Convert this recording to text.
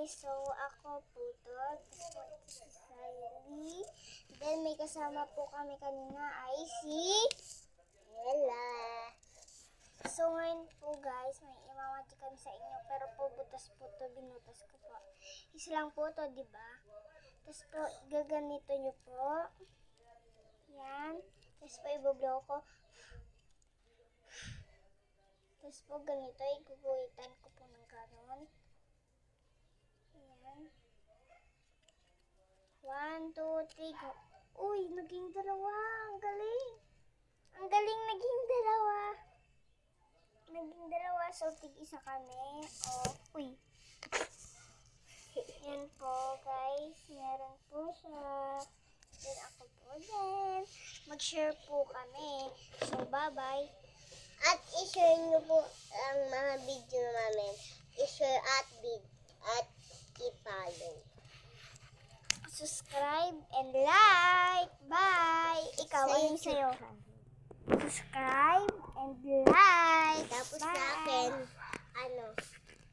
guys, so ako po to. Tapos po ito si Siley. Then may kasama po kami kanina ay si Ella. So ngayon po guys, may imamati kami sa inyo. Pero po butas po to, binutas ko po. Isa lang po to, di ba? Tapos po, gaganito nyo po. Yan. Tapos po, ibublow ko. Tapos po, ganito, iguguhitan ko po ng ganon. Yan. 1, 2, 3, go. Uy, naging dalawa. Ang galing. Ang galing, naging dalawa. Naging dalawa. So, tig-isa kami. Oh, uy. Yan po, guys. Meron po siya. Then ako po din. Mag-share po kami. So, bye-bye. At i-share nyo po ang mga video namin. I-share at i-follow. Subscribe and like. Bye! Ikaw, Sa ano sa'yo? YouTube. Subscribe and